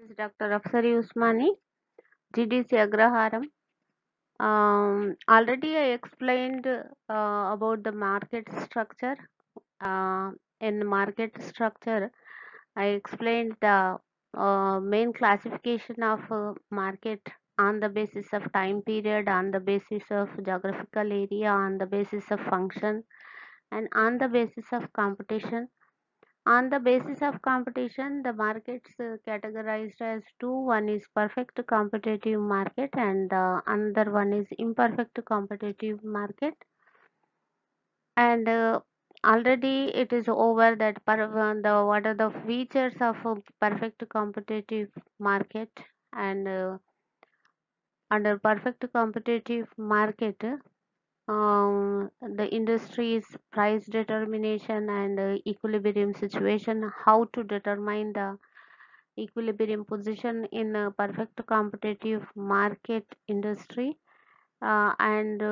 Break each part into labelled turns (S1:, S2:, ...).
S1: is Dr. Afsari Usmani, GDC Agraharam. Already I explained about the market structure. In market structure, I explained the main classification of market on the basis of time period, on the basis of geographical area, on the basis of function, and on the basis of competition. On the basis of competition, the markets categorized as two. One is perfect competitive market and another one is imperfect competitive market. And already it is over that what are the features of a perfect competitive market, and under perfect competitive market, the industry's price determination and equilibrium situation, how to determine the equilibrium position in a perfect competitive market industry, and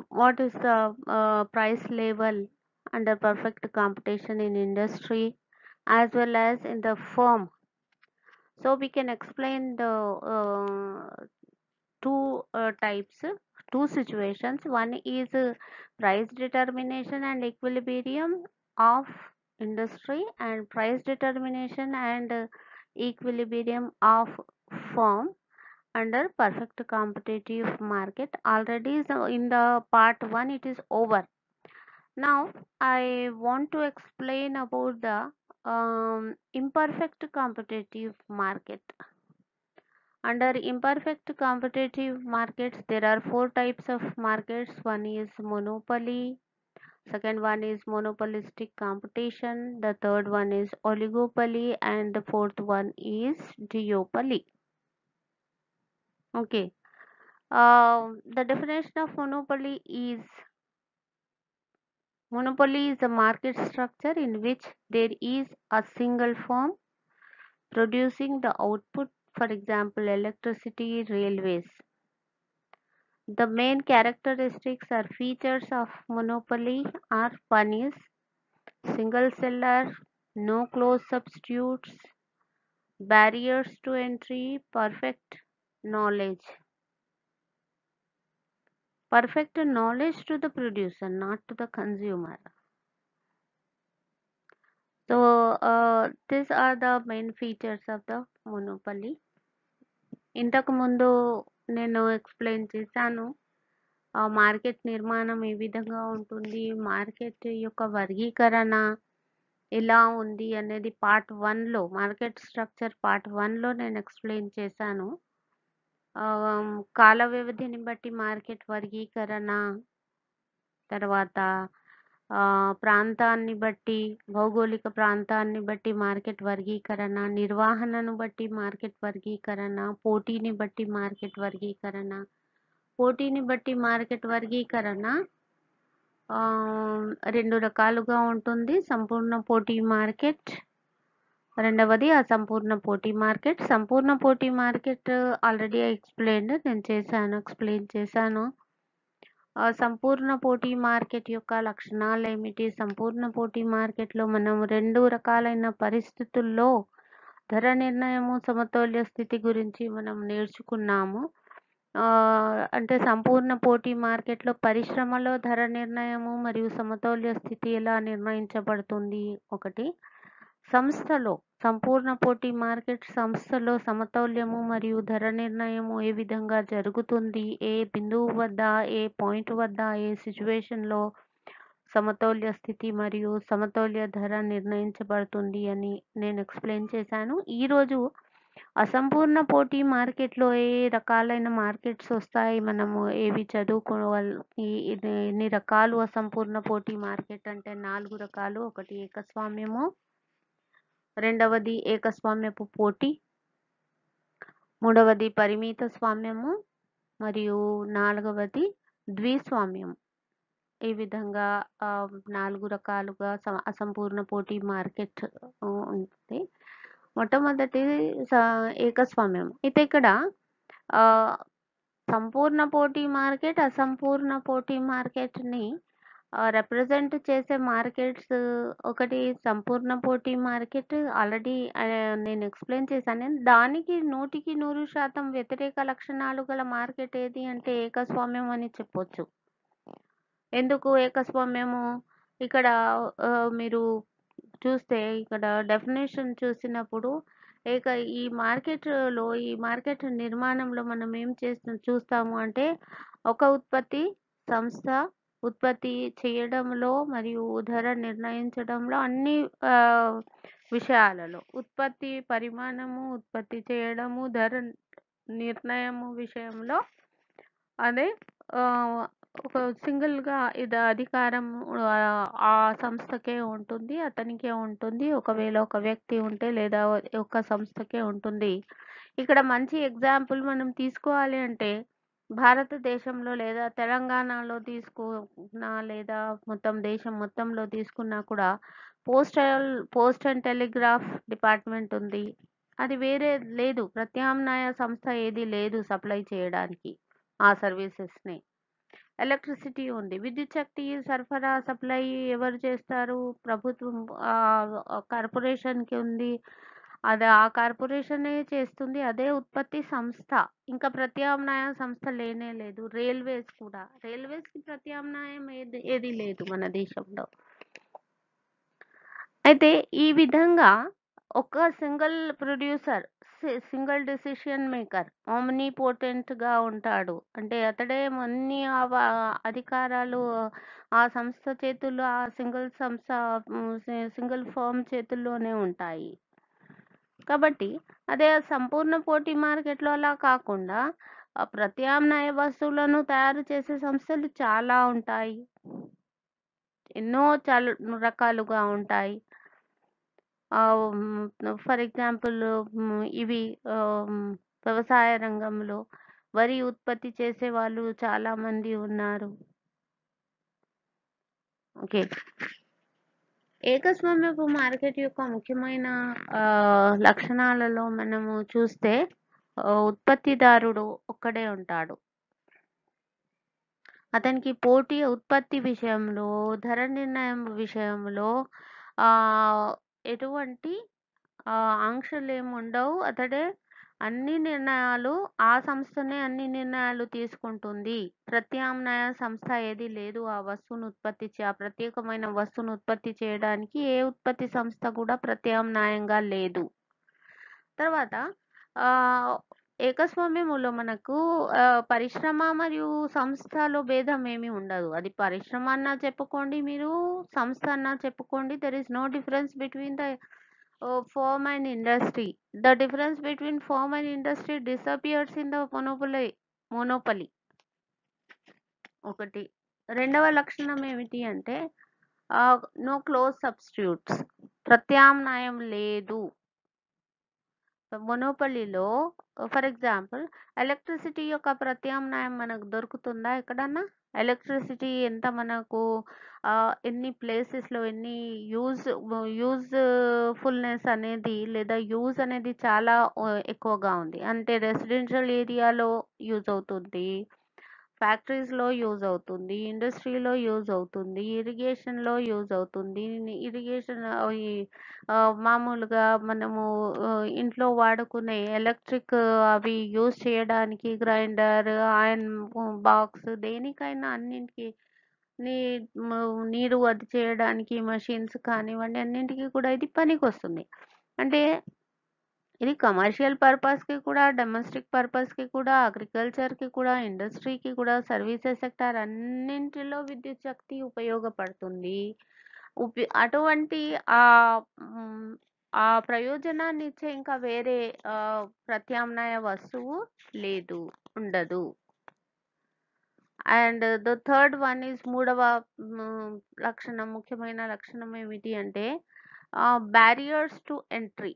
S1: what is the price level under perfect competition in industry as well as in the firm. So we can explain the two types, two situations. One is price determination and equilibrium of industry, and price determination and equilibrium of firm under perfect competitive market. Already so in the part 1 it is over. Now I want to explain about the imperfect competitive market. Under imperfect competitive markets, there are four types of markets. One is monopoly, second one is monopolistic competition, the third one is oligopoly, and the fourth one is duopoly. Okay. The definition of monopoly is a market structure in which there is a single firm producing the output, for example, electricity, railways. The main characteristics or features of monopoly are: one is single seller, no close substitutes, barriers to entry, perfect knowledge. Perfect knowledge to the producer, not to the consumer. So these are the main features of the monopoly. ఇంతకు ముందు నేను explain చేశాను market నిర్మాణం ఏ విధంగా ఉంటుంది, market యొక్క వర్గీకరణ ఎలా ఉంది అనేది పార్ట్ 1లో, మార్కెట్ స్ట్రక్చర్ పార్ట్ 1లో నేను ఎక్స్ప్లెయిన్ చేశాను. కాల వ్యవధిని బట్టి మార్కెట్ వర్గీకరణ, తర్వాత ప్రాంతాన్ని బట్టి, భౌగోళిక ప్రాంతాన్ని బట్టి మార్కెట్ వర్గీకరణ, నిర్వహణను బట్టి మార్కెట్ వర్గీకరణ, పోటీని బట్టి మార్కెట్ వర్గీకరణ. పోటీని బట్టి మార్కెట్ వర్గీకరణ రెండు రకాలుగా ఉంటుంది: సంపూర్ణ పోటీ మార్కెట్, రెండవది అసంపూర్ణ పోటీ మార్కెట్. సంపూర్ణ పోటీ మార్కెట్ ఆల్రెడీ ఎక్స్ప్లెయిన్ చేశాను. సంపూర్ణ పోటీ మార్కెట్ యొక్క లక్షణాలు ఏమిటి? సంపూర్ణ పోటీ మార్కెట్లో మనం రెండు రకాలైన పరిస్థితుల్లో ధర నిర్ణయము, సమతౌల్య స్థితి గురించి మనం నేర్చుకున్నాము. అంటే సంపూర్ణ పోటీ మార్కెట్లో పరిశ్రమలో ధర నిర్ణయము మరియు సమతౌల్య స్థితి ఎలా నిర్ణయించబడుతుంది ఒకటి. సంస్థలో సంపూర్ణ పోటీ మార్కెట్ సంస్థలో సమతౌల్యము మరియు ధర నిర్ణయము ఏ విధంగా జరుగుతుంది, ఏ బిందువు వద్ద, ఏ పాయింట్ వద్ద, ఏ సిచ్యువేషన్లో సమతౌల్య స్థితి మరియు సమతౌల్య ధర నిర్ణయించబడుతుంది అని నేను ఎక్స్ప్లెయిన్ చేశాను. ఈరోజు అసంపూర్ణ పోటీ మార్కెట్లో ఏ రకాలైన మార్కెట్స్ వస్తాయి, మనము ఏవి చదువుకోవాలి, ఎన్ని రకాలు అసంపూర్ణ పోటీ మార్కెట్ అంటే 4 రకాలు. ఒకటి ఏకస్వామ్యము, రెండవది ఏకస్వామ్యపు పోటీ, మూడవది పరిమిత స్వామ్యము మరియు నాలుగవది ద్విస్వామ్యం. ఈ విధంగా 4 రకాలుగా అసంపూర్ణ పోటీ మార్కెట్ ఉంటుంది. మొట్టమొదటిది ఏకస్వామ్యం. అయితే ఇక్కడ సంపూర్ణ పోటీ మార్కెట్, అసంపూర్ణ పోటీ మార్కెట్ని రిప్రజెంట్ చేసే మార్కెట్స్ ఒకటి సంపూర్ణ పోటీ మార్కెట్ ఆల్రెడీ నేను ఎక్స్‌ప్లెయిన్ చేశాను. దానికి 100% వ్యతిరేక లక్షణాలు గల మార్కెట్ ఏది అంటే ఏకస్వామ్యం అని చెప్పొచ్చు. ఎందుకు ఏకస్వామ్యము? ఇక్కడ మీరు చూస్తే ఇక్కడ డెఫినిషన్ చూసినప్పుడు ఈ మార్కెట్ నిర్మాణంలో మనం ఏం చూస్తాము అంటే ఒక ఉత్పత్తి సంస్థ ఉత్పత్తి చేయడంలో మరియు ధర నిర్ణయించడంలో అన్ని విషయాలలో ఉత్పత్తి పరిమాణము, ఉత్పత్తి చేయడము, ధర నిర్ణయము విషయంలో అదే ఒక సింగిల్‌గా ఇది అధికారం ఆ సంస్థకే ఉంటుంది. అతనికే ఉంటుంది. ఒకవేళ ఒక వ్యక్తి ఉంటే లేదా ఒక సంస్థకే ఉంటుంది. ఇక్కడ మంచి ఎగ్జాంపుల్ మనం తీసుకోవాలి అంటే భారతదేశంలో లేదా తెలంగాణలో తీసుకున్నా లేదా దేశం మొత్తంలో తీసుకున్నా కూడా పోస్ట్ అండ్ టెలిగ్రాఫ్ డిపార్ట్మెంట్ ఉంది. అది వేరే లేదు. ప్రత్యామ్నాయ సంస్థ ఏది లేదు సప్లై చేయడానికి ఆ సర్వీసెస్‌ని. ఎలక్ట్రిసిటీ ఉంది. విద్యుత్ శక్తి సరఫరా సప్లై ఎవరు చేస్తారు? ప్రభుత్వం కార్పొరేషన్‌కి ఉంది. అది ఆ కార్పొరేషనే చేస్తుంది. అదే ఉత్పత్తి సంస్థ. ఇంకా ప్రత్యామ్నాయ సంస్థ లేనే లేదు. రైల్వేస్‌కి ప్రత్యామ్నాయం ఏది లేదు మన దేశంలో. అయితే ఈ విధంగా ఒక single producer, single decision maker ఆమ్నిపోటెంట్‌గా ఉంటాడు. అంటే అతడే అన్ని అధికారాలు ఆ సంస్థ చేతుల్లో ఆ సింగిల్ ఫర్మ్ చేతుల్లోనే ఉంటాయి. కాబట్టి అదే సంపూర్ణ పోటీ మార్కెట్‌లో అలా కాకుండా ప్రత్యామ్నాయ వస్తువులను తయారు చేసే సంస్థలు చాలా ఉంటాయి. ఎన్నో రకాలుగా ఉంటాయి. ఫర్ ఎగ్జాంపుల్ ఇవి వ్యవసాయ రంగంలో వరి ఉత్పత్తి చేసేవాళ్ళు చాలామంది ఉన్నారు. ఓకే. ఏకస్వామ్యపు మార్కెట్ యొక్క ముఖ్యమైన లక్షణాలలో మనము చూస్తే ఉత్పత్తిదారుడు ఒక్కడే ఉంటాడు. అతనికి ఉత్పత్తి విషయంలో, ధర నిర్ణయం విషయంలో ఎటువంటి ఆంక్షలేముండవు. అతడే అన్ని నిర్ణయాలు ఆ సంస్థనే అన్ని నిర్ణయాలు తీసుకుంటుంది. ప్రత్యామ్నాయ సంస్థ ఏది లేదు ఆ ప్రత్యేకమైన వస్తువును ఉత్పత్తి చేయడానికి ఏ ఉత్పత్తి సంస్థ కూడా ప్రత్యామ్నాయంగా లేదు. తర్వాత ఏకస్వామ్యములో మనకు పరిశ్రమ మరియు సంస్థలో భేదం ఏమి ఉండదు. అది పరిశ్రమ అన్నా చెప్పుకోండి, మీరు సంస్థ అన్నా చెప్పుకోండి. There is no difference between the firm and industry. The difference between firm and industry disappears in the monopoly. ఒకటి. రెండవ లక్షణం ఏమిటి అంటే నో క్లోజ్ సబ్స్టిట్యూట్స్. ప్రత్యామ్నాయం లేదు. మొనోపలీలో ఫర్ ఎగ్జాంపుల్ ఎలక్ట్రిసిటీ యొక్క ప్రత్యామ్నాయం మనకు దొరుకుతుందా ఎక్కడన్నా? ఎలక్ట్రిసిటీ ఎంత మనకు ఎన్ని ప్లేసెస్‌లో ఎన్ని యూజ్‌ఫుల్‌నెస్ అనేది లేదా యూజ్ అనేది చాలా ఎక్కువగా ఉంది. అంటే రెసిడెన్షియల్ ఏరియాలో యూజ్ అవుతుంది. ఫ్యాక్టరీస్‌లో యూజ్ అవుతుంది. ఇండస్ట్రీలో యూజ్ అవుతుంది. ఇరిగేషన్‌లో యూజ్ అవుతుంది. ఈ మామూలుగా మనము ఇంట్లో వాడుకునే ఎలక్ట్రిక్ అవి యూజ్ చేయడానికి గ్రైండర్, ఐరన్ బాక్స్ దేనికైనా అన్నింటికి నీరు అది చేయడానికి మెషిన్స్ కానివ్వండి అన్నింటికి కూడా ఇది పనికొస్తుంది. అంటే ఇది కమర్షియల్ పర్పస్‌కి కూడా, డొమెస్టిక్ పర్పస్‌కి కూడా, అగ్రికల్చర్‌కి కూడా, ఇండస్ట్రీకి కూడా, సర్వీసెస్ సెక్టార్ అన్నింటిలో విద్యుత్ శక్తి ఉపయోగపడుతుంది. అటువంటి ఆ ప్రయోజనాన్ని ఇచ్చే ఇంకా వేరే ప్రత్యామ్నాయ వస్తువు ఉండదు. And the third one is మూడవ ముఖ్యమైన లక్షణం ఏమిటి అంటే బ్యారియర్స్ టు ఎంట్రీ.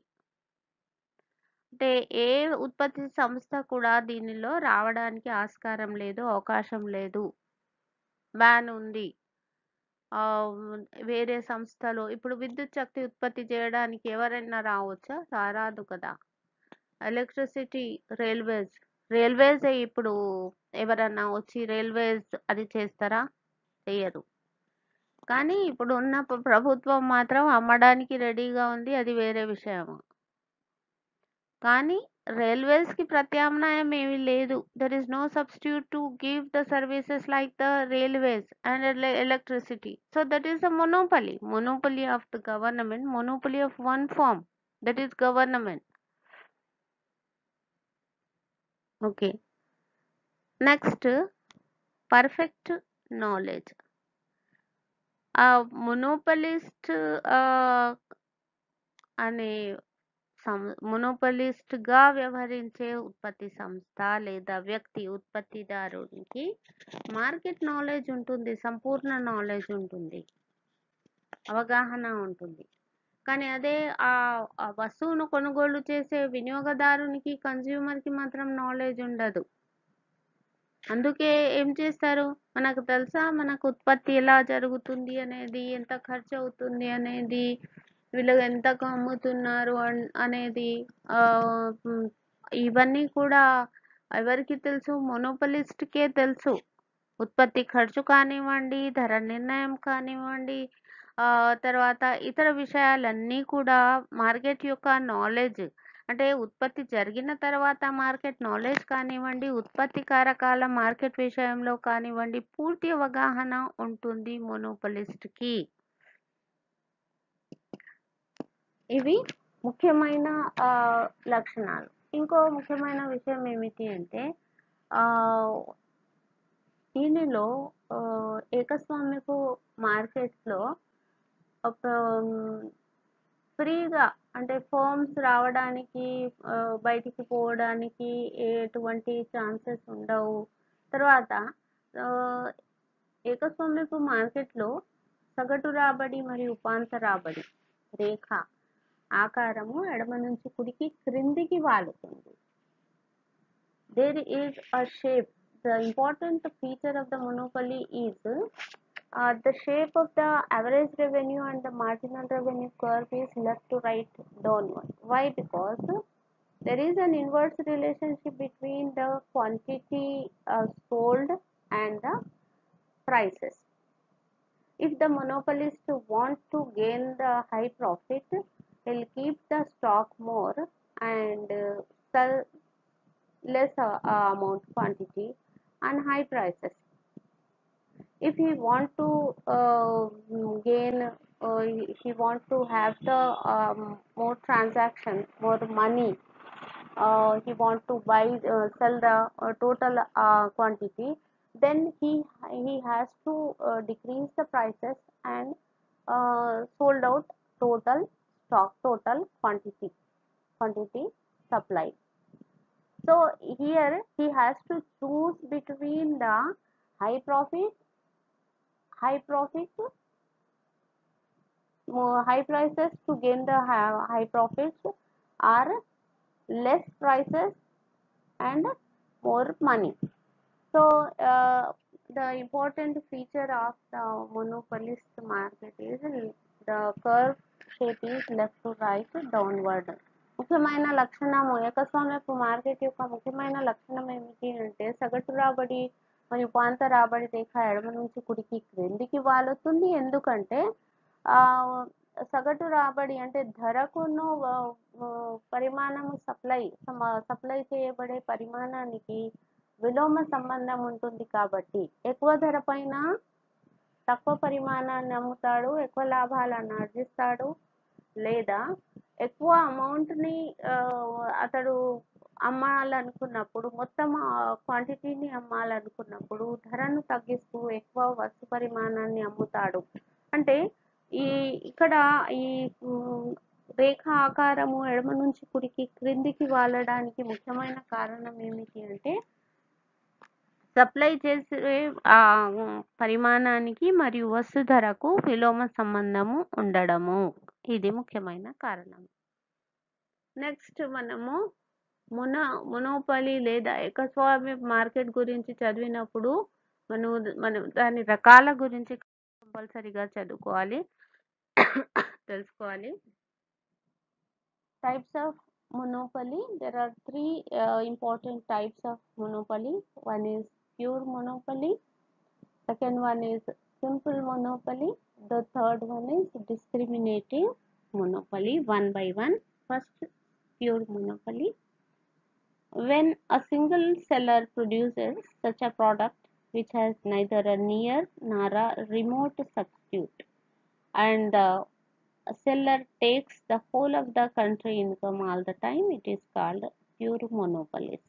S1: అంటే ఏ ఉత్పత్తి సంస్థ కూడా దీనిలో రావడానికి ఆస్కారం లేదు, అవకాశం లేదు. బ్యాన్ ఉంది. వేరే సంస్థలో ఇప్పుడు విద్యుత్ శక్తి ఉత్పత్తి చేయడానికి ఎవరైనా రావచ్చా? రారాదు కదా. ఎలక్ట్రిసిటీ రైల్వేస్ ఇప్పుడు ఎవరన్నా వచ్చి రైల్వేస్ అది చేస్తారా? చెయ్యరు. కానీ ఇప్పుడున్న ప్రభుత్వం మాత్రం అమ్మడానికి రెడీగా ఉంది. అది వేరే విషయము. కానీ రైల్వేస్‌కి ప్రత్యామ్నాయం ఏమీ లేదు. There is no substitute to give the services like the railways and electricity. So that is a monopoly. Monopoly of the government, monopoly of one form, that is government. Okay. Next, perfect knowledge. Monopolist అనే మొనోపలిస్ట్‌గా వ్యవహరించే ఉత్పత్తి సంస్థ లేదా వ్యక్తి ఉత్పత్తిదారునికి market knowledge ఉంటుంది. సంపూర్ణ knowledge ఉంటుంది. అవగాహన ఉంటుంది. కానీ అదే ఆ వస్తువును కొనుగోలు చేసే వినియోగదారునికి, కన్జ్యూమర్‌కి మాత్రం నాలెడ్జ్ ఉండదు. అందుకే ఏం చేస్తారు? మనకు తెలుసా మనకు ఉత్పత్తి ఎలా జరుగుతుంది అనేది, ఎంత ఖర్చు అవుతుంది అనేది, వీళ్ళు ఎంతకు అమ్ముతున్నారు అనేది ఇవన్నీ కూడా ఎవరికి తెలుసు? మొనోపలిస్ట్‌కే తెలుసు. ఉత్పత్తి ఖర్చు కానివ్వండి, ధర నిర్ణయం కానివ్వండి, తర్వాత ఇతర విషయాలన్నీ కూడా మార్కెట్ యొక్క నాలెడ్జ్ అంటే ఉత్పత్తి జరిగిన తర్వాత మార్కెట్ నాలెడ్జ్ కానివ్వండి, ఉత్పత్తి కారకాల మార్కెట్ విషయంలో కానివ్వండి, పూర్తి అవగాహన ఉంటుంది మొనోపలిస్ట్‌కి. ఇవి ముఖ్యమైన లక్షణాలు. ఇంకో ముఖ్యమైన విషయం ఏమిటి అంటే దీనిలో ఏకస్వామ్యపు మార్కెట్‌లో ఒక ఫ్రీగా అంటే ఫర్మ్స్ రావడానికి, బయటికి పోవడానికి ఎటువంటి ఛాన్సెస్ ఉండవు. తర్వాత ఏకస్వామ్యపు మార్కెట్‌లో సగటు రాబడి మరియు ఉపాంత రాబడి రేఖ ఆకారము ఎడమ నుంచి కుడికి క్రిందికి వాలుతుంది. There is a shape. The important feature of the monopoly is the shape of the average revenue and the marginal revenue curve is left to right downward. Why? Because there is an inverse relationship between the quantity sold and the prices. If the monopolist wants to gain the high profit, he'll keep the stock more and sell less amount quantity and high prices. If he want to gain he want to have the more transaction, more money, he want to buy sell the total quantity, then he has to decrease the prices and sold out total stock, total quantity supplied. So here he has to choose between the high profit, high prices to gain the high profits, or less prices and more money. So the important feature of the monopolist market is the curve shape is left to right downward. ముఖ్యమైన లక్షణము ఏకస్వామ్యపు market యొక్క ముఖ్యమైన లక్షణం ఏమిటి అంటే సగటు రాబడి మరియు ఉపాంత రాబడి రేఖ ఎడమ నుంచి కుడికి క్రిందికి వాలుతుంది. ఎందుకంటే సగటు రాబడి అంటే ధరకును పరిమాణము సప్లై చేయబడే పరిమాణానికి విలోమ సంబంధం ఉంటుంది. కాబట్టి ఎక్కువ ధర పైన తక్కువ పరిమాణాన్ని అమ్ముతాడు, ఎక్కువ లాభాలను ఆర్జిస్తాడు. లేదా ఎక్కువ అమౌంట్ని అతడు అమ్మాలనుకున్నప్పుడు, మొత్తం క్వాంటిటీని అమ్మాలనుకున్నప్పుడు ధరను తగ్గిస్తూ ఎక్కువ వస్తు పరిమాణాన్ని అమ్ముతాడు. అంటే ఇక్కడ ఈ రేఖ ఆకారము ఎడమ నుంచి కుడికి క్రిందికి వాలడానికి ముఖ్యమైన కారణం ఏమిటి అంటే సప్లై చేసే పరిమాణానికి మరియు వస్తు ధరకు విలోమ సంబంధము ఉండడము. ఇది ముఖ్యమైన కారణం. నెక్స్ట్ మనము మొనోపలి లేదా ఏకస్వామ్య మార్కెట్ గురించి చదివినప్పుడు మనం దాని రకాల గురించి కంపల్సరీగా చదువుకోవాలి, తెలుసుకోవాలి. Types of monopoly. There are three important types of monopoly. One is pure monopoly, second one is simple monopoly, The third one is discriminating monopoly, one by one. First, pure monopoly. When a single seller produces such a product which has neither a near nor a remote substitute, and the seller takes the whole of the country income all the time, it is called pure monopolist.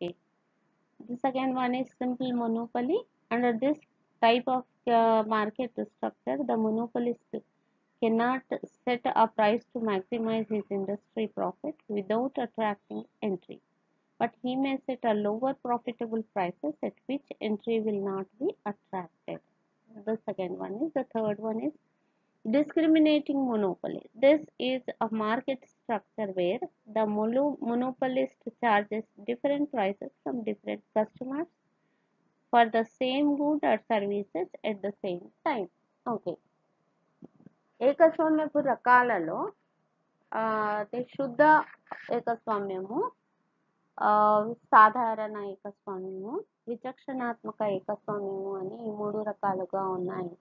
S1: Okay. The second one is simple monopoly. Under this type of market structure, the monopolist cannot set a price to maximize his industry profit without attracting entry, but he may set a lower profitable prices at which entry will not be attracted. The second one is, the third one is discriminating monopoly. This is a market structure where the monopolist charges different prices from different customers for the same good or services at the same time. Okay. ఏకస్వామ్యపు రకాలలో శుద్ధ ఏకస్వామ్యము, సాధారణ ఏకస్వామ్యము, విచక్షణాత్మక ఏకస్వామ్యము అని ఈ మూడు రకాలుగా ఉన్నాయి.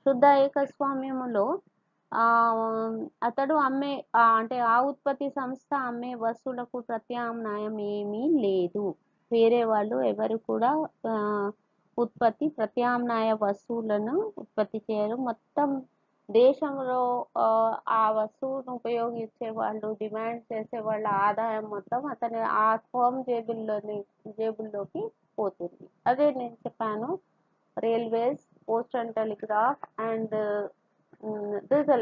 S1: శుద్ధ ఏకస్వామ్యములో అతడు అమ్మే అంటే ఆ ఉత్పత్తి సంస్థ అమ్మే వస్తువులకు ప్రత్యామ్నాయం ఏమీ లేదు. వేరే వాళ్ళు ఎవరు కూడా ప్రత్యామ్నాయ వస్తువులను ఉత్పత్తి చేయరు. మొత్తం దేశంలో ఆ వస్తువును ఉపయోగించే వాళ్ళు, డిమాండ్ చేసే వాళ్ళ ఆదాయం మొత్తం అతని ఆ ఫర్మ్ జేబుల్లోకి పోతుంది. అదే నేను చెప్పాను, railways, post and telegraph and this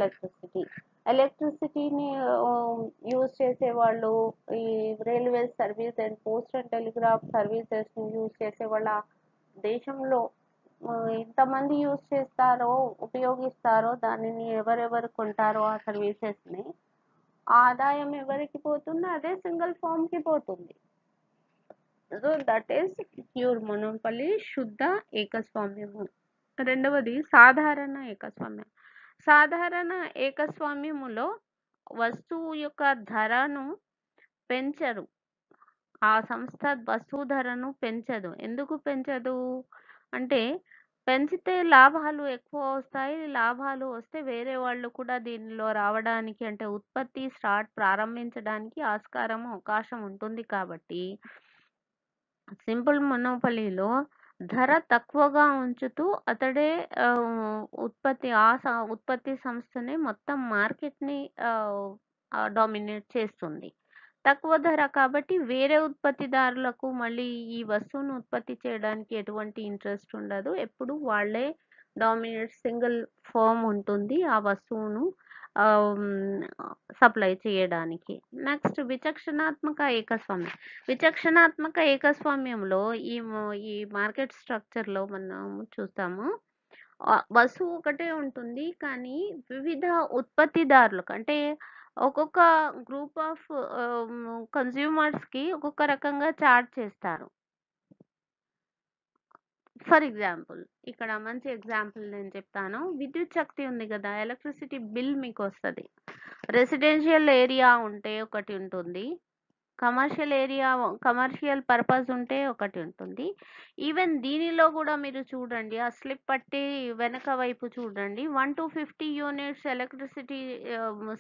S1: ఎలక్ట్రిసిటీని యూజ్ చేసేవాళ్ళు, ఈ railway service and post and telegraph సర్వీసెస్ని యూజ్ చేసే వాళ్ళ దేశంలో ఎంతమంది యూజ్ చేస్తారో, ఉపయోగిస్తారో, దానిని ఎవరెవరు కొంటారో ఆ సర్వీసెస్ని, ఆదాయం ఎవరికి పోతుందో అదే సింగిల్ ఫామ్కి పోతుంది. So that is pure monopoly, శుద్ధ ఏకస్వామ్యము. రెండవది సాధారణ ఏకస్వామ్యం. సాధారణ ఏకస్వామ్యములో వస్తువు యొక్క ధరను పెంచరు. ఆ సంస్థ వస్తువు ధరను పెంచదు. ఎందుకు పెంచదు అంటే, పెంచితే లాభాలు ఎక్కువ వస్తాయి. లాభాలు వస్తే వేరే వాళ్ళు కూడా దీనిలో రావడానికి, అంటే ఉత్పత్తి ప్రారంభించడానికి అవకాశం ఉంటుంది. కాబట్టి సింపుల్ మొనోపలీలో ధర తక్కువగా ఉంచుతూ అతడే ఉత్పత్తి సంస్థనే మొత్తం మార్కెట్ని డామినేట్ చేస్తుంది. తక్కువ ధర కాబట్టి వేరే ఉత్పత్తిదారులకు మళ్ళీ ఈ వస్తువును ఉత్పత్తి చేయడానికి ఎటువంటి ఇంట్రెస్ట్ ఉండదు. ఎప్పుడు వాళ్ళే సింగిల్ ఫర్మ్ ఉంటుంది ఆ వస్తువును సప్లై చేయడానికి. నెక్స్ట్ విచక్షణాత్మక ఏకస్వామ్యం. విచక్షణాత్మక ఏకస్వామ్యంలో ఈ మార్కెట్ స్ట్రక్చర్లో మనం చూస్తాము, వస్తువు ఒకటే ఉంటుంది కానీ వివిధ ఉత్పత్తిదారులకు, అంటే ఒక్కొక్క గ్రూప్ ఆఫ్ కన్స్యూమర్స్కి ఒక్కొక్క రకంగా చార్జ్ చేస్తారు. ఫర్ ఎగ్జాంపుల్, ఇక్కడ మంచి ఎగ్జాంపుల్ నేను చెప్తాను. విద్యుత్ శక్తి ఉంది కదా, ఎలక్ట్రిసిటీ బిల్ మీకు వస్తుంది. రెసిడెన్షియల్ ఏరియా ఉంటే ఒకటి ఉంటుంది, కమర్షియల్ పర్పస్ ఉంటే ఒకటి ఉంటుంది. ఈవెన్ దీనిలో కూడా మీరు చూడండి, ఆ స్లిప్ పట్టి వెనక వైపు చూడండి, 1 to 50 యూనిట్స్ ఎలక్ట్రిసిటీ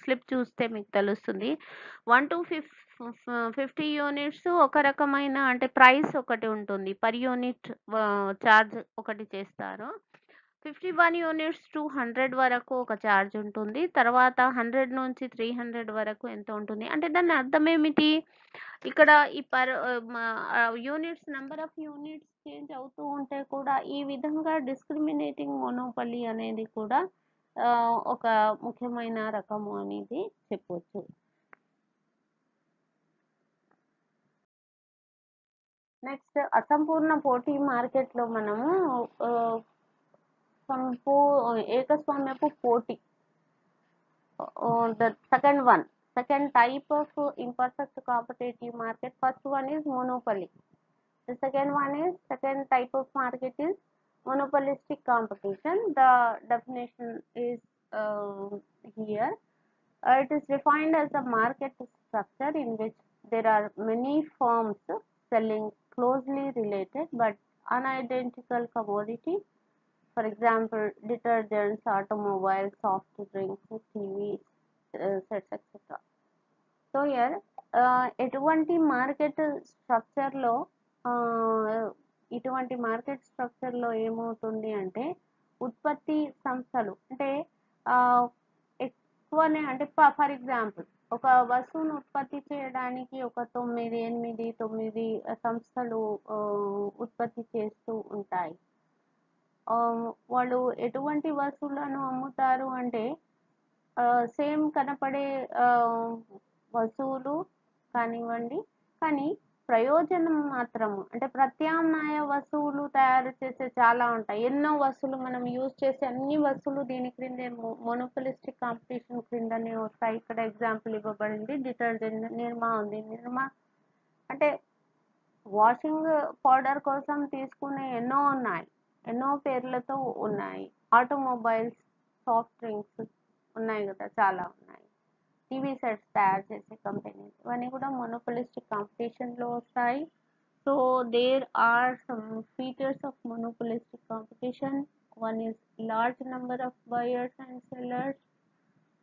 S1: స్లిప్ చూస్తే మీకు తెలుస్తుంది. 1 to 50 యూనిట్స్ ఒక రకమైన, అంటే ప్రైస్ ఒకటి ఉంటుంది, పర్ యూనిట్ ఛార్జ్ ఒకటి చేస్తారు. 51 యూనిట్స్ టు 100 వరకు ఒక ఛార్జ్ ఉంటుంది. తర్వాత 100 నుంచి 300 వరకు ఎంత ఉంటుంది అంటే దాని అర్థం ఏమిటి? ఇక్కడ ఈ units, number of units change అవుతూ ఉంటే కూడా ఈ విధంగా డిస్క్రిమినేటింగ్ మోనోపలీ అనేది కూడా ఒక ముఖ్యమైన రకము అనేది చెప్పవచ్చు. నెక్స్ట్ అసంపూర్ణ పోటీ మార్కెట్లో మనము ఏకస్వామ్యపు పోటీ, the second type of imperfect competitive market. First one is monopoly. The second type of market is monopolistic competition. The definition is here. It is defined as a market structure in which there are many firms selling closely related but unidentical commodity for example detergents, automobiles, soft drinks, TV sets etcetera. So year ఎటువంటి market స్ట్రక్చర్లో ఇటువంటి market స్ట్రక్చర్లో ఏమవుతుంది అంటే ఉత్పత్తి సంస్థలు అంటే ఎక్కువనే అంటే for example ఒక వస్తువును ఉత్పత్తి చేయడానికి ఒక 9 సంస్థలు ఉత్పత్తి చేస్తూ ఉంటాయి. వాళ్ళు ఎటువంటి వస్తువులను అమ్ముతారు అంటే సేమ్ కనపడే వస్తువులు కానివ్వండి, కానీ ప్రయోజనం మాత్రము అంటే ప్రత్యామ్నాయ వస్తువులు తయారు చేసే చాలా ఉంటాయి. ఎన్నో వస్తువులు మనం యూజ్ చేసే అన్ని వస్తువులు దీని క్రిందే మోనోపోలిస్టిక్ కాంపిటీషన్ క్రిందనే వస్తాయి. ఇక్కడ ఎగ్జాంపుల్ ఇవ్వబడింది డిటర్జెంట్ నిర్మా ఉంది. నిర్మా అంటే వాషింగ్ పౌడర్ కోసం తీసుకునే ఎన్నో ఉన్నాయి, ఎన్నో పేర్లతో ఉన్నాయి. ఆటోమొబైల్స్, సాఫ్ట్ డ్రింక్స్ ఉన్నాయి కదా, చాలా ఉన్నాయి. టీవీ సెట్స్ తయారు చేసే కంపెనీస్ ఇవన్నీ కూడా మోనోపోలిస్టిక్ కాంపిటీషన్లో వస్తాయి. So there are some features of monopolistic competition. One is large number of buyers and sellers.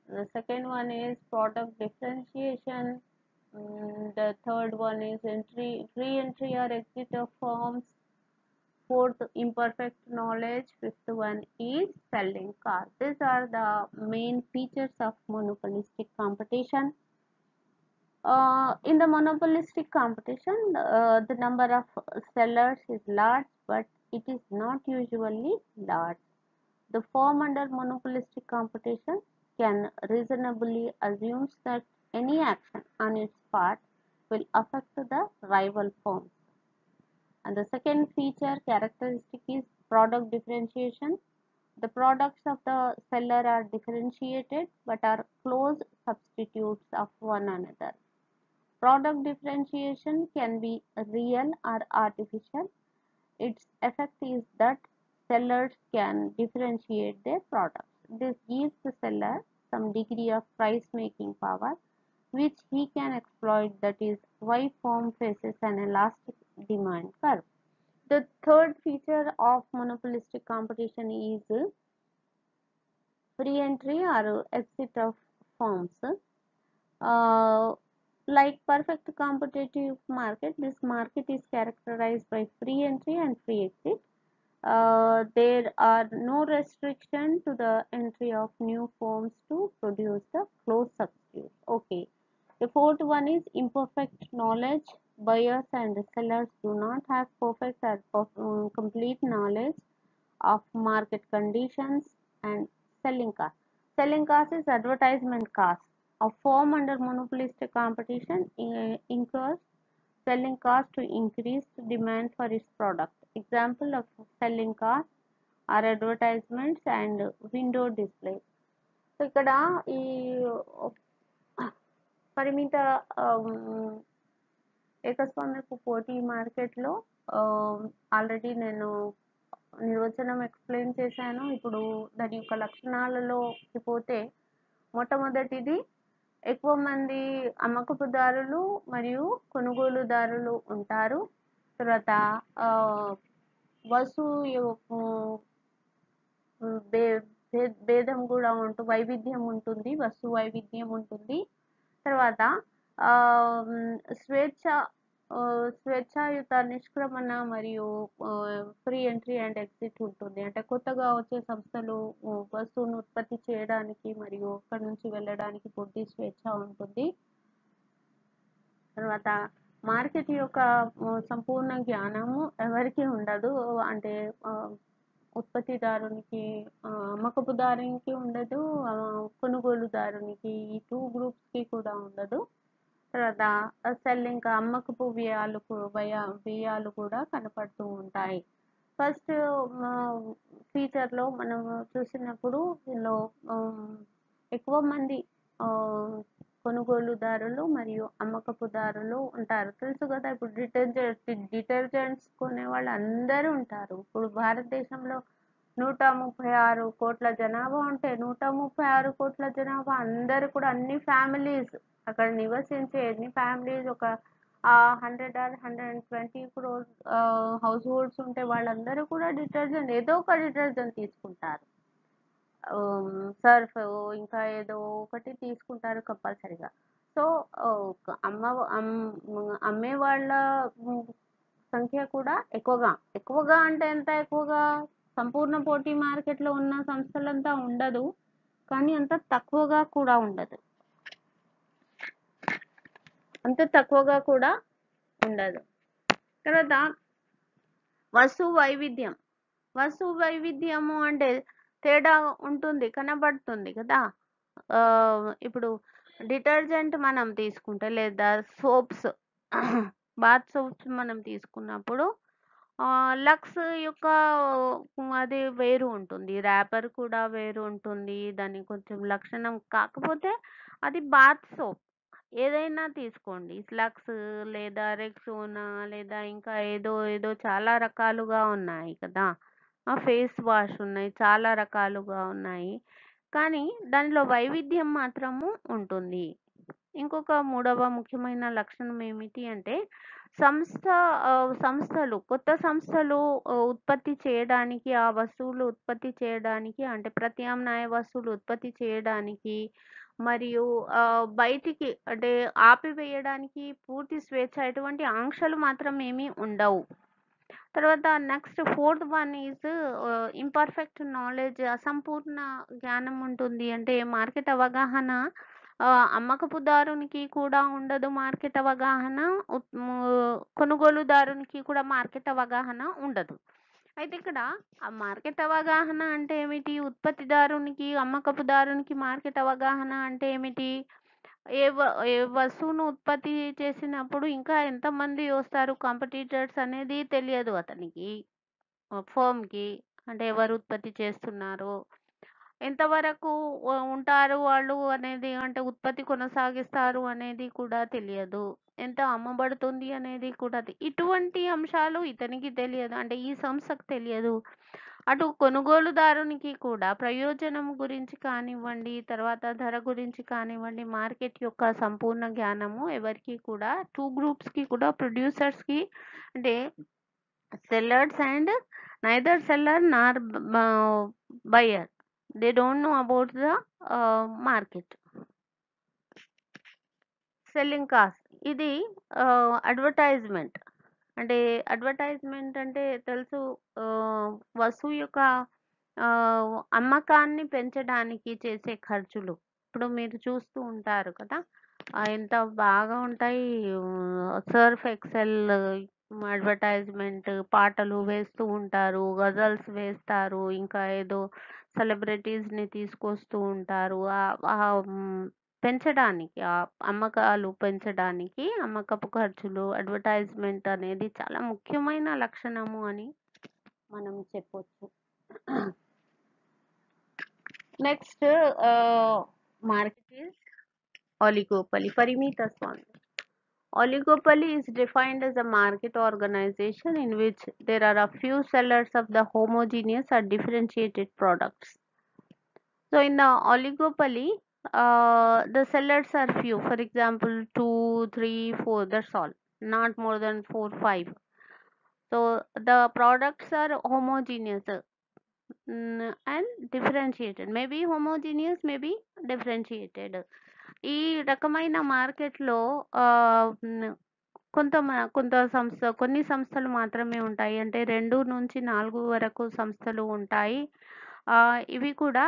S1: The second one is product differentiation. The third one is re-entry or exit of firms. Fourth, imperfect knowledge. Fifth one is selling cars. These are the main features of monopolistic competition. In the monopolistic competition, the number of sellers is large, but it is not usually large. The firm under monopolistic competition can reasonably assume that any action on its part will affect the rival firms. And the second feature characteristic is product differentiation. The products of the seller are differentiated but are close substitutes of one another. Product differentiation can be real or artificial. Its effect is that sellers can differentiate their products. This gives the seller some degree of price making power which he can exploit. That is why firm faces an elastic demand curve. The third feature of monopolistic competition is free entry or exit of firms. Like perfect competitive market, this market is characterized by free entry and free exit. There are no restriction to the entry of new firms to produce the close substitutes. Okay. The fourth one is imperfect knowledge. Buyers and sellers do not have perfect or complete knowledge of market conditions. And selling cost. Selling cost is advertisement cost. A firm under monopolistic competition incurs selling cost to increase demand for its product. Example of selling cost are advertisements and window displays. So ఇక్కడ ఈ పరిమిత ఏకస్వామ్యపు పోటీ మార్కెట్లో already నేను నిర్వచనం explain చేశాను. ఇప్పుడు దాని యొక్క లక్షణాలలోకి పోతే మొట్టమొదటిది ఎక్కువ మంది అమ్మకపుదారులు మరియు కొనుగోలుదారులు ఉంటారు. తర్వాత వస్తువు భేదం కూడా వైవిధ్యం ఉంటుంది, వస్తువు వైవిధ్యం ఉంటుంది. తర్వాత స్వేచ్ఛాయుత నిష్క్రమణ మరియు ఫ్రీ ఎంట్రీ అండ్ ఎగ్జిట్ ఉంటుంది. అంటే కొత్తగా వచ్చే సంస్థలు వస్తువును ఉత్పత్తి చేయడానికి మరియు అక్కడి నుంచి వెళ్ళడానికి పూర్తి స్వేచ్ఛ ఉంటుంది. తర్వాత మార్కెట్ యొక్క సంపూర్ణ జ్ఞానము ఎవరికి ఉండదు. అంటే ఉత్పత్తిదారునికి, అమ్మకపుదారునికి ఉండదు, కొనుగోలుదారునికి, ఈ 2 గ్రూప్స్కి కూడా ఉండదు. తర్వాత సెల్లింగ్ అమ్మకపు వ్యయాలు కూడా కనపడుతూ ఉంటాయి. ఫస్ట్ ఫీచర్లో మనం చూసినప్పుడు దీనిలో ఎక్కువ మంది కొనుగోలుదారులు మరియు అమ్మకపుదారులు ఉంటారు. తెలుసు కదా, ఇప్పుడు డిటర్జెంట్స్ కొనే వాళ్ళు అందరూ ఉంటారు. ఇప్పుడు భారతదేశంలో 136 కోట్ల జనాభా ఉంటే 136 కోట్ల జనాభా అందరూ కూడా అన్ని ఫ్యామిలీస్, అక్కడ నివసించే ఎన్ని ఫ్యామిలీస్, ఒక ఆ 100 ఆర్ 120 క్రోర్స్ హౌస్ హోల్డ్స్ ఉంటే వాళ్ళందరూ కూడా డిటర్జెంట్ ఏదో ఒక డిటర్జెంట్ తీసుకుంటారు. సర్ఫ్ ఇంకా ఏదో ఒకటి తీసుకుంటారు కంపల్సరీగా. సో, అమ్మే వాళ్ళ సంఖ్య కూడా ఎక్కువగా అంటే ఎంత ఎక్కువగా? సంపూర్ణ పోటీ మార్కెట్‌లో ఉన్న సంస్థలంతా ఉండదు. కానీ అంత తక్కువగా కూడా ఉండదు. అంత తక్కువగా కూడా ఉండదు. తర్వాత వస్తు వైవిధ్యము అంటే తేడా ఉంటుంది, కనబడుతుంది కదా! ఇప్పుడు డిటర్జెంట్ మనం తీసుకుంటే లేదా సోప్స్ బాత్ సోప్స్ మనం తీసుకున్నప్పుడు లక్స్ యొక్క అది వేరు ఉంటుంది. ర్యాపర్ కూడా వేరు ఉంటుంది. దాని కొంచెం లక్షణం కాకపోతే అది బాత్ సోప్. ఏదైనా తీసుకోండి. లక్స్ లేదా రెక్సోనా లేదా ఇంకా ఏదో చాలా రకాలుగా ఉన్నాయి కదా! ఫేస్ వాష్ ఉన్నాయి. చాలా రకాలుగా ఉన్నాయి. కానీ దానిలో వైవిధ్యం మాత్రము ఉంటుంది. ఇంకొక మూడవ ముఖ్యమైన లక్షణం ఏమిటి అంటే కొత్త సంస్థలు ఉత్పత్తి చేయడానికి, ఆ వస్తువులు ఉత్పత్తి చేయడానికి అంటే ప్రత్యామ్నాయ వస్తువులు ఉత్పత్తి చేయడానికి మరియు బయటికి అంటే ఆపివేయడానికి పూర్తి స్వేచ్ఛ, ఎటువంటి ఆంక్షలు మాత్రం ఏమీ ఉండవు. తర్వాత next fourth one is imperfect knowledge. అసంపూర్ణ జ్ఞానం ఉంటుంది. అంటే మార్కెట్ అవగాహన అమ్మకపుదారునికి కూడా ఉండదు. మార్కెట్ అవగాహన కొనుగోలుదారునికి కూడా మార్కెట్ అవగాహన ఉండదు. అయితే ఇక్కడ ఆ మార్కెట్ అవగాహన అంటే ఏమిటి? ఉత్పత్తిదారునికి, అమ్మకపుదారునికి మార్కెట్ అవగాహన అంటే ఏమిటి? ఏ వస్తువును ఉత్పత్తి చేసినప్పుడు ఇంకా ఎంతమంది వస్తారు కాంపిటీటర్స్ అనేది తెలియదు అతనికి. ఫర్మ్‌కి. అంటే ఎవరు ఉత్పత్తి చేస్తున్నారో, ఎంతవరకు ఉంటారు వాళ్ళు అనేది, అంటే ఉత్పత్తి కొనసాగిస్తారు అనేది కూడా తెలియదు. ఎంత అమ్మబడుతుంది అనేది కూడా ఇటువంటి అంశాలు ఇతనికి తెలియదు. అంటే ఈ సంస్థకు తెలియదు. అటు కొనుగోలుదారునికి కూడా ప్రయోజనం గురించి కానివ్వండి, తర్వాత ధర గురించి కానివ్వండి, మార్కెట్ యొక్క సంపూర్ణ జ్ఞానము ఎవరికీ కూడా 2 గ్రూప్స్‌కి కూడా, ప్రొడ్యూసర్స్‌కి అంటే sellers and neither seller nor buyer, they don't know about the market. Selling cost ఇది అడ్వర్టైజ్మెంట్. అంటే అడ్వర్టైజ్మెంట్ అంటే తెలుసు. వస్తువు యొక్క అమ్మకాన్ని పెంచడానికి చేసే ఖర్చులు. ఇప్పుడు మీరు చూస్తూ ఉంటారు కదా! ఎంత బాగా ఉంటాయి. సర్ఫ్ ఎక్సెల్ అడ్వర్టైజ్మెంట్, పాటలు వేస్తూ ఉంటారు, గజల్స్ వేస్తారు, ఇంకా ఏదో సెలబ్రిటీస్‌ని తీసుకొస్తూ ఉంటారు. పెంచడానికి, అమ్మకాలు పెంచడానికి అమ్మకపు ఖర్చులు, అడ్వర్టైజ్మెంట్ అనేది చాలా ముఖ్యమైన లక్షణము అని మనం చెప్పొచ్చు. Next market is oligopoly. Parimita Swami. Oligopoly is defined as a market organization in which there are a few sellers of the homogeneous or differentiated products. So in the oligopoly, the sellers are few. For example, 2, 3, 4. That's all. Not more than 4, 5. So the products are homogeneous and differentiated. Maybe homogeneous, maybe differentiated. ఈ రకమైన మార్కెట్‌లో కొన్ని సంస్థలు మాత్రమే ఉంటాయి. అంటే 2-4 వరకు సంస్థలు ఉంటాయి. ఇవి కూడా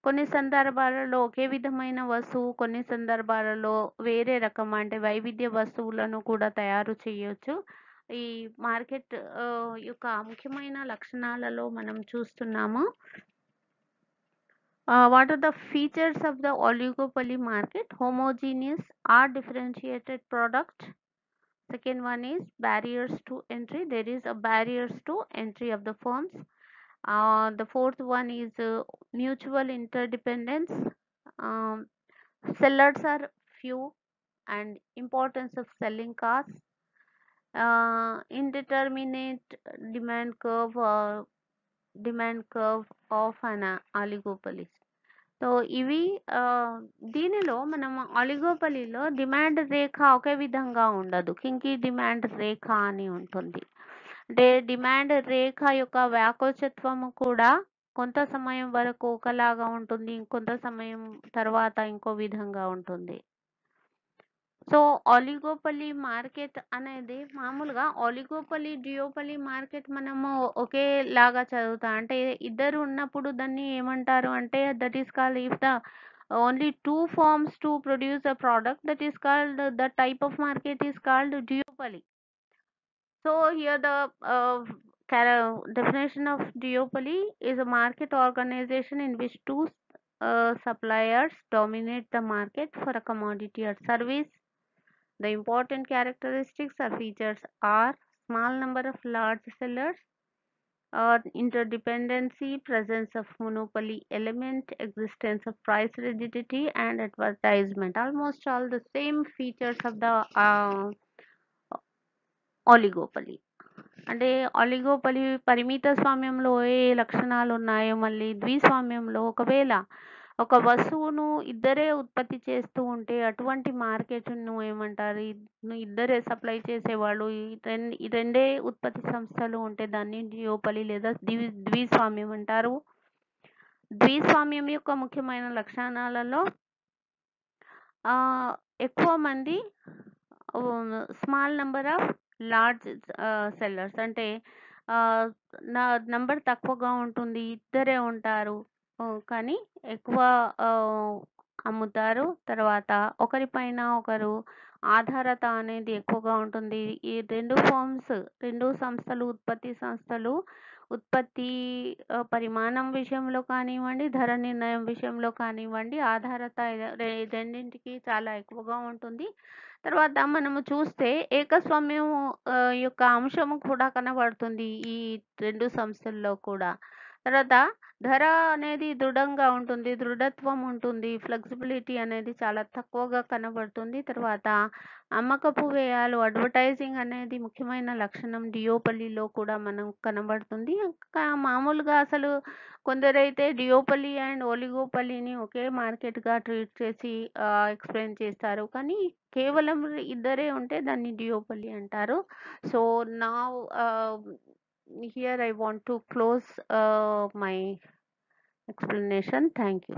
S1: కొన్ని సందర్భాలలో ఒకే విధమైన వస్తువు, కొన్ని సందర్భాలలో వేరే రకం అంటే వైవిధ్య వస్తువులను కూడా తయారు చేయొచ్చు. ఈ మార్కెట్ యొక్క ముఖ్యమైన లక్షణాలలో మనం చూస్తున్నాము. What are the features of the oligopoly market? Homogeneous or differentiated product. Second one is barriers to entry. There is a barriers to entry of the firms. The fourth one is mutual interdependence. Sellers are few and importance of selling costs. Indeterminate demand curve of an oligopoly. So ఇవి దీనిలో మనం ఆలిగోపలిలో demand రేఖ ఒకే విధంగా ఉండదు. కింకి demand రేఖ అని ఉంటుంది. అంటే demand రేఖ యొక్క వ్యాకోచత్వము కూడా కొంత సమయం వరకు ఒకలాగా ఉంటుంది. ఇంకొంత సమయం తర్వాత ఇంకో విధంగా ఉంటుంది. సో ఆలిగోపలి మార్కెట్ అనేది మామూలుగా ఆలిగోపలి, డియోపలి మార్కెట్ మనము ఒకేలాగా చదువుతాం. అంటే ఇద్దరు ఉన్నప్పుడు దాన్ని ఏమంటారు అంటే that is called if the only 2 firms to produce a product that is called the type of market is called duopoly. So here the definition of duopoly is a market organization in which two suppliers dominate the market for a commodity or service. The important characteristics or features are small number of large sellers, interdependency, presence of monopoly element, existence of price rigidity, and advertisement. Almost all the same features of the oligopoly. అంటే ఆలిగోపలి పరిమిత స్వామ్యంలో ఏ లక్షణాలు ఉన్నాయో, మళ్ళీ ద్విస్వామ్యంలో ఒకవేళ ఒక వస్తువును ఇద్దరే ఉత్పత్తి చేస్తూ ఉంటే అటువంటి మార్కెట్ను ఏమంటారు? ఇద్దరే సప్లై చేసేవాళ్ళు ఈ రెండే ఉత్పత్తి సంస్థలు ఉంటే దాన్ని డియోపలి లేదా ద్విస్వామ్యం అంటారు. ద్విస్వామ్యం యొక్క ముఖ్యమైన లక్షణాలలో ఎక్కువ మంది small number of large sellers, అంటే నంబర్ తక్కువగా ఉంటుంది, ఇద్దరే ఉంటారు కానీ ఎక్కువ అమ్ముతారు. తర్వాత ఒకరిపైన ఒకరు ఆధారత అనేది ఎక్కువగా ఉంటుంది. ఈ రెండు సంస్థలు ఉత్పత్తి సంస్థలు ఉత్పత్తి పరిమాణం విషయంలో కానివ్వండి, ధర నిర్ణయం విషయంలో కానివ్వండి, ఆధారత రెండింటికి చాలా ఎక్కువగా ఉంటుంది. తర్వాత మనము చూస్తే ఏకస్వామ్యం యొక్క అంశము కూడా కనబడుతుంది ఈ రెండు సంస్థల్లో కూడా. తర్వాత ధర అనేది దృఢంగా ఉంటుంది, దృఢత్వం ఉంటుంది, ఫ్లెక్సిబిలిటీ అనేది చాలా తక్కువగా కనబడుతుంది. తర్వాత అమ్మకపు వ్యయాలు, అడ్వర్టైజింగ్ అనేది ముఖ్యమైన లక్షణం డియోపలిలో కూడా మనం కనబడుతుంది. మామూలుగా అసలు కొందరైతే డియోపలి అండ్ ఒలిగోపలిని ఒకే మార్కెట్గా ట్రీట్ చేసి ఎక్స్ప్లెయిన్ చేస్తారు, కానీ కేవలం ఇద్దరే ఉంటే దాన్ని డియోపలి అంటారు. సో నా here I want to close my explanation. Thank you.